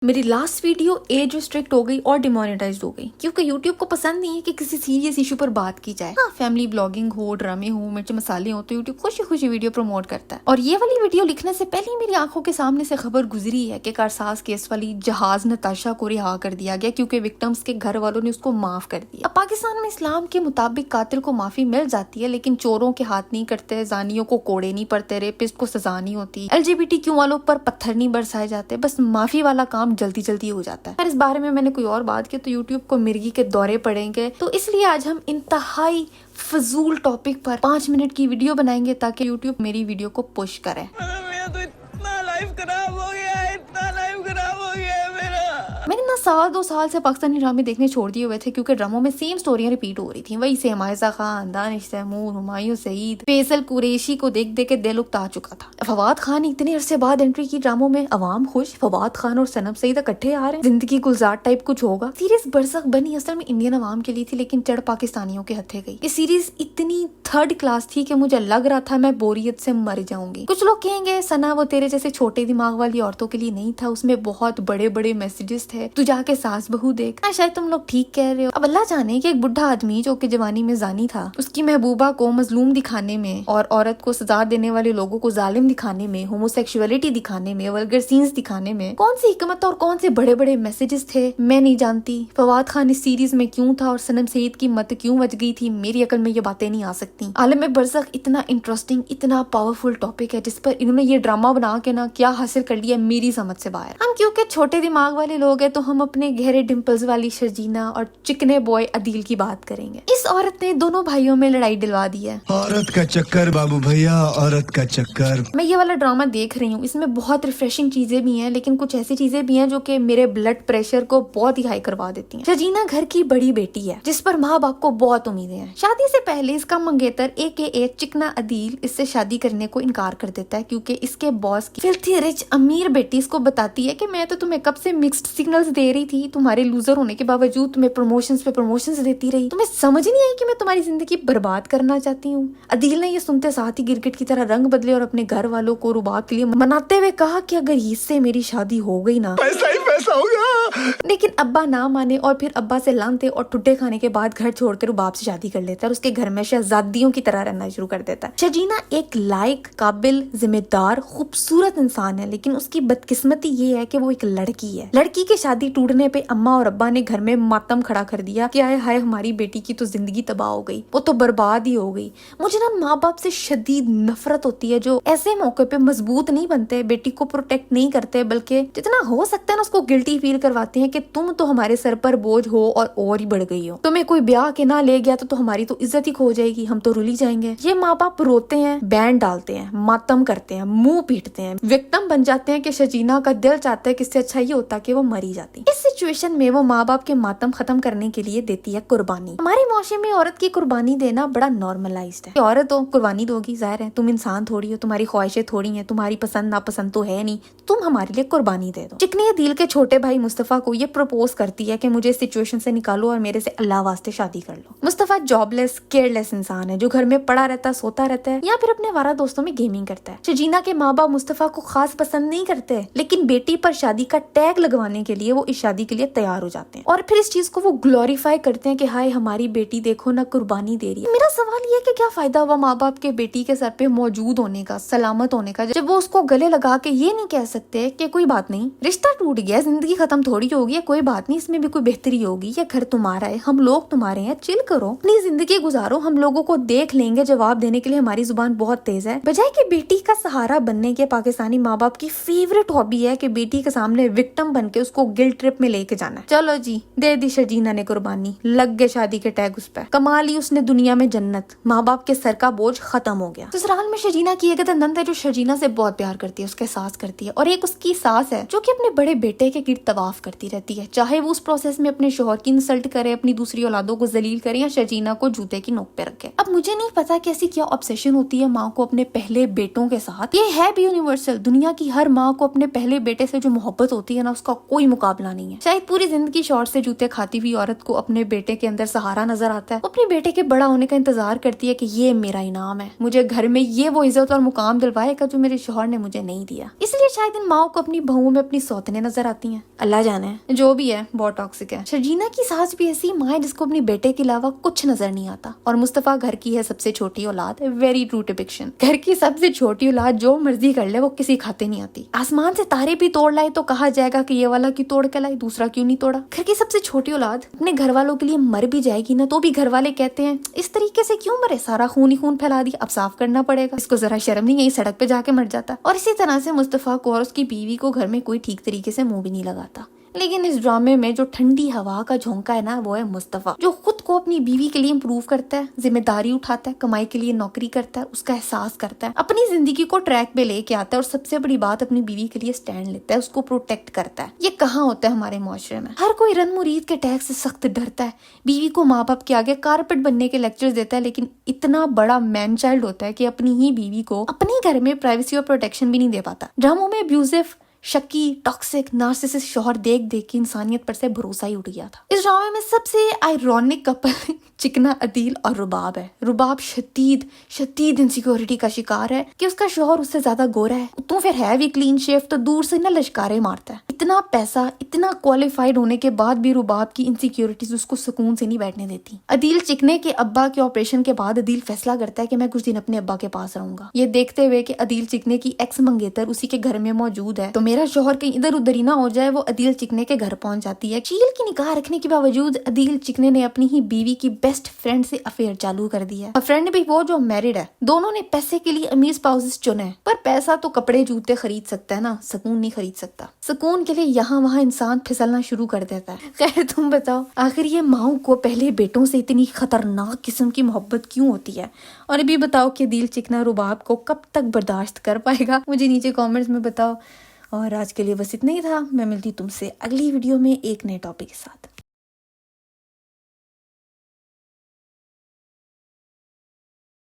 मेरी last video age restrict हो गई और डिमोनेटाइज हो गई क्योंकि यूट्यूब को पसंद नहीं है कि किसी सीरियस इशू पर बात की जाए। हाँ, फैमिली ब्लॉगिंग हो, ड्रामे हो, मिर्च मसाले हो तो यूट्यूब खुशी खुशी वीडियो प्रमोट करता है। और ये वाली वीडियो लिखने से पहले ही मेरी आंखों के सामने से खबर गुजरी है कि कारसाज केस वाली जहाज नताशा को रिहा कर दिया गया क्योंकि विक्टिम्स के घर वालों ने उसको माफ कर दिया। अब पाकिस्तान में इस्लाम के मुताबिक कातिल को माफी मिल जाती है, लेकिन चोरों के हाथ नहीं कटते, जानियों को कोड़े नहीं पड़ते, रेपिस्ट को सजा नहीं होती, LGBTQ वालों पर पत्थर नहीं बरसाए जाते, बस माफी वाला काम जल्दी जल्दी हो जाता है। पर इस बारे में मैंने कोई और बात की तो यूट्यूब को मिर्गी के दौरे पड़ेंगे, तो इसलिए आज हम इंतहाई फजूल टॉपिक पर 5 मिनट की वीडियो बनाएंगे ताकि यूट्यूब मेरी वीडियो को पुश करे। मेरा तो इतना लाइफ खराब हो गया है, इतना लाइफ खराब हो गया है मेरा। मैंने ना 2 साल से पाकिस्तानी ड्रामे देखने छोड़ दिए हुए थे क्योंकि ड्रामों में सेम स्टोरियां रिपीट हो रही थी। वही से मायजा खान, दानिश तैमूर, हुमायूं सईद, फैसल कुरैशी को देख देख के दिल उकता चुका था। फवाद खान इतने अरसे बाद एंट्री की ड्रामों में, अवाम खुश, फवाद खान और सनम सईद इकट्ठे आ रहे हैं, जिंदगी गुलजार टाइप कुछ होगा। सीरीज बरसक बनी असल में इंडियन अवाम के लिए थी, लेकिन चढ़ पाकिस्तानियों के हथे गई। ये सीरीज इतनी थर्ड क्लास थी कि मुझे लग रहा था मैं बोरियत से मर जाऊंगी। कुछ लोग कहेंगे सना वो तेरे जैसे छोटे दिमाग वाली औरतों के लिए नहीं था, उसमें बहुत बड़े बड़े मैसेजेस थे, तू जाके सास बहू देख। शायद तुम लोग ठीक कह रहे हो। अब अल्लाह जाने कि एक बुढ़ा आदमी जो कि जवानी में जानी था, उसकी महबूबा को मजलूम दिखाने में और औरत को सजा देने वाले लोगों को जालिम दिखाने में, होमोसेक्सुअलिटी दिखाने में, वल्गर सीन्स दिखाने में कौन सी हिकमत और कौन से बड़े बड़े मैसेजेस थे मैं नहीं जानती। फवाद खान इस सीरीज में क्यों था और सनम सईद की मत क्यों बच गई थी, मेरी अकल में ये बातें नहीं आ सकती। आलम बरसक इतना इंटरेस्टिंग, इतना पावरफुल टॉपिक है जिस पर इन्होंने ये ड्रामा बना के ना क्या हासिल कर लिया मेरी समझ से बाहर। हम क्योंकि छोटे दिमाग वाले लोग हैं तो हम अपने गहरे डिम्पल्स वाली शर्जीना और चिकने बॉय अदील की बात करेंगे। इस औरत ने दोनों भाइयों में लड़ाई दिलवा दी है। औरत का चक्कर बाबू भैया, औरत का चक्कर। मैं ये वाला ड्रामा देख रही हूँ, इसमें बहुत रिफ्रेशिंग चीजें भी हैं, लेकिन कुछ ऐसी चीजें भी हैं जो कि मेरे ब्लड प्रेशर को बहुत ही हाई करवा देती हैं। शर्जीना घर की बड़ी बेटी है जिस पर माँ बाप को बहुत उम्मीदें हैं। शादी से पहले इसका मंगेतर AKA चिकना अदील इससे शादी करने को इनकार कर देता है क्योंकि इसके बॉस की फिल्थी रिच अमीर बेटी इसको बताती है कि मैं तो तुम्हें कब से मिक्स्ड सिग्नल्स दे रही थी, तुम्हारे लूजर होने के बावजूद तुम्हें प्रमोशंस पे प्रमोशंस देती रही, तुम्हें समझ नहीं आई कि मैं तुम्हारी जिंदगी बर्बाद करना चाहती हूँ। अदील ने ये सुनते साथ ही गिरगिट की तरह रंग बदले और अपने घर वालों को रुबाब के लिए मनाते हुए कहा कि अगर इससे मेरी शादी हो गई ना पैसा ही पैसा होगा। लेकिन अब्बा ना माने और फिर अब्बा से लानते और ठुड्डे खाने के बाद घर छोड़कर रुबाब से शादी कर लेता है और उसके घर में शहजादियों की तरह रहना शुरू कर देता है। शर्जीना एक लायक, काबिल, जिम्मेदार, खूबसूरत इंसान है, लेकिन उसकी बदकिस्मती ये है कि वो एक लड़की है। लड़की की शादी टूटने पे अम्मा और अब्बा ने घर में मातम खड़ा कर दिया कि आए हाय हमारी बेटी की तो जिंदगी तबाह हो गई, वो तो बर्बाद ही हो गई। मुझे ना माँ बाप से शदीद नफरत होती है जो ऐसे मौके पे मजबूत नहीं बनते, बेटी को प्रोटेक्ट नहीं करते, बल्कि जितना हो सकता है ना उसको गिल्टी फील करवाते हैं कि तुम तो हमारे सर पर बोझ हो और ही बढ़ गई हो, तुम्हें कोई ब्याह के ना ले गया तो हमारी तो इज्जत ही खो जाएगी, हम तो रुली जाएंगे। ये माँ बाप रोते हैं, बैंड डालते हैं, मातम करते हैं, मुंह पीटते हैं, विक्टिम बन जाते हैं कि शर्जीना का दिल चाहता है कि इससे अच्छा ये होता कि वो मरी जाती। इस सिचुएशन में वो माँ बाप के मातम खत्म करने के लिए देती है कुर्बानी। हमारे माशरे में औरत की कुर्बानी देना बड़ा नॉर्मलाइज्ड है। औरत हो कुर्बानी दोगी, जाहिर है तुम इंसान थोड़ी हो, तुम्हारी ख्वाहिशें थोड़ी हैं, तुम्हारी पसंद नापसंद तो है नहीं, तुम हमारे लिए कुर्बानी दे दो। चिकनी अदील के छोटे भाई मुस्तफा को ये प्रपोज करती है कि मुझे इस सिचुएशन से निकालो और मेरे से अल्लाह वास्ते शादी कर लो। मुस्तफा जॉबलेस, केयरलेस इंसान है जो घर में पड़ा रहता, सोता रहता है या फिर अपने वारा दोस्तों में गेमिंग करता है। शर्जीना के माँ बाप मुस्तफा को खास पसंद नहीं करते, लेकिन बेटी पर शादी का टैग लगवाने के लिए वो इस शादी के लिए तैयार हो जाते हैं और फिर इस चीज को वो ग्लोरीफाई करते हैं कि हाय हमारी बेटी देखो ना कुर्बानी दे रही है। मेरा सवाल ये है कि क्या फायदा हुआ माँ बाप के बेटी के सर पे मौजूद होने का, सलामत होने का, जब वो उसको गले लगा के ये नहीं कह सकते कि कोई बात नहीं, रिश्ता टूट गया, जिंदगी खत्म थोड़ी होगी है, कोई बात नहीं, इसमें भी कोई बेहतरी होगी, ये घर तुम्हारा है, हम लोग तुम्हारे हैं, चिल करो, अपनी जिंदगी गुजारो, हम लोगों को देख लेंगे। जवाब देने के लिए हमारी जुबान बहुत तेज है। बजाय कि बेटी का सहारा बनने के पाकिस्तानी माँ बाप की फेवरेट हॉबी है कि बेटी के सामने विक्टिम बन के उसको गिल्ट ट्रिप में लेके जाना। चलो जी, दे दी शर्जीना ने कुर्बानी, लग गए शादी के टैग उस पर, कमा ली उसने दुनिया में जन्नत, माँ बाप के सर का बोझ खत्म हो गया। ससुराल में शर्जीना की एक नंद है जो शर्जीना से बहुत प्यार करती है, उसके सास करती है, और एक उसकी सास है जो कि अपने बड़े बेटे के गिर्द तवाफ करती रहती है, चाहे वो उस प्रोसेस में अपने शौहर की इंसल्ट करे, अपनी दूसरी औलादों को जलील करे या शजीना को जूते की नोक पे रखे। अब मुझे नहीं पता कि ऐसी क्या ऑब्सेशन होती है माँ को अपने पहले बेटों के साथ। ये है भी यूनिवर्सल, दुनिया की हर माँ को अपने पहले बेटे से जो मोहब्बत होती है ना, उसका कोई मुकाबला नहीं है। शायद पूरी जिंदगी शौहर से जूते खाती हुई औरत को अपने बेटे के अंदर सहारा नजर आता है, अपने बेटे के बड़ा होने का इंतजार करती है कि ये मेरा इनाम है, मुझे घर में ये वो इज्जत और मुकाम दिलवाएगा जो मेरे शौहर ने मुझे नहीं दिया। इसलिए शायद इन माओ को अपनी बहुओं में अपनी सौतने नजर आती हैं। अल्लाह जाने, जो भी है बहुत टॉक्सिक है। शर्जीना की सास भी ऐसी माँ है जिसको अपनी बेटे के अलावा कुछ नजर नहीं आता। और मुस्तफा घर की है सबसे छोटी औलाद, वेरी ट्रू डिपिक्शन। घर की सबसे छोटी औलाद जो मर्जी कर ले, वो किसी खाते नहीं आती। आसमान से तारे भी तोड़ लाए तो कहा जाएगा कि ये वाला क्यों तोड़ के लाई, दूसरा क्यों नहीं तोड़ा। घर की सबसे छोटी औलाद अपने घर वालों के लिए मर भी जाएगी ना, तो भी घर वाले कहते हैं इस तरीके से क्यों मरे, सारा खून ही खून फैला दिया, अब साफ करना पड़ेगा, इसको जरा शर्म नहीं आई, सड़क पे जाके मर जाता। और इसी तरह से मुस्तफा को और उसकी बीवी को घर में कोई ठीक तरीके से मुंह भी नहीं लगाता। लेकिन इस ड्रामे में जो ठंडी हवा का झोंका है ना, वो है मुस्तफा, जो खुद को अपनी बीवी के लिए इम्प्रूव करता है, जिम्मेदारी उठाता है, कमाई के लिए नौकरी करता है, उसका एहसास करता है, अपनी जिंदगी को ट्रैक पे लेके आता है और सबसे बड़ी बात अपनी बीवी के लिए स्टैंड लेता है, उसको प्रोटेक्ट करता है। ये कहाँ होता है हमारे मुआशरे में। हर कोई रन मुरीद के टैक्स से सख्त डरता है, बीवी को माँ बाप के आगे कारपेट बनने के लेक्चर देता है, लेकिन इतना बड़ा मैन चाइल्ड होता है कि अपनी ही बीवी को अपने घर में प्राइवेसी और प्रोटेक्शन भी नहीं दे पाता। ड्रामों में अब्यूजिव, शकी, टॉक्सिक, नार्सिसिस्ट शौहर देख देख के इंसानियत पर से भरोसा ही उठ गया था। इस ड्रामे में सबसे आयरॉनिक कपल चिकना अदील और रुबाब है। रुबाब शदीद इनसिक्योरिटी का शिकार है कि उसका शौहर उससे ज्यादा गोरा है, तो फिर है भी क्लीन शेव, तो दूर से ना लश्कारे मारता है। इतना पैसा, इतना क्वालिफाइड होने के बाद भी रुबाब की इनसिक्योरिटीज उसको सुकून से नहीं बैठने देती। अदील चिकने के अब्बा के ऑपरेशन के बाद अदील फैसला करता है कि मैं कुछ दिन अपने अब्बा के पास रहूंगा। ये देखते हुए कि अदील चिकने की एक्स मंगेतर उसी के घर में मौजूद है, तो मेरा शौहर कहीं इधर उधर ही ना हो जाए, वो अदील चिकने के घर पहुंच जाती है। चील की निगाह रखने के बावजूद अदील चिकने ने अपनी ही बीवी की बेस्ट फ्रेंड से अफेयर चालू कर दिया। फ्रेंड भी वो जो मैरिड है। दोनों ने पैसे के लिए अमीर स्पाउसेस चुने, पर पैसा तो कपड़े जूते खरीद सकता है ना, सुकून नहीं खरीद सकता। सुकून के लिए यहाँ वहाँ इंसान फिसलना शुरू कर देता है। खैर तुम बताओ, आखिर ये माओ को पहले बेटों से इतनी खतरनाक किस्म की मोहब्बत क्यों होती है? और अभी बताओ कि दिल चिकना रुबाब को कब तक बर्दाश्त कर पाएगा? मुझे नीचे कमेंट्स में बताओ। और आज के लिए बस इतना ही था। मैं मिलती तुमसे अगली वीडियो में एक नए टॉपिक के साथ।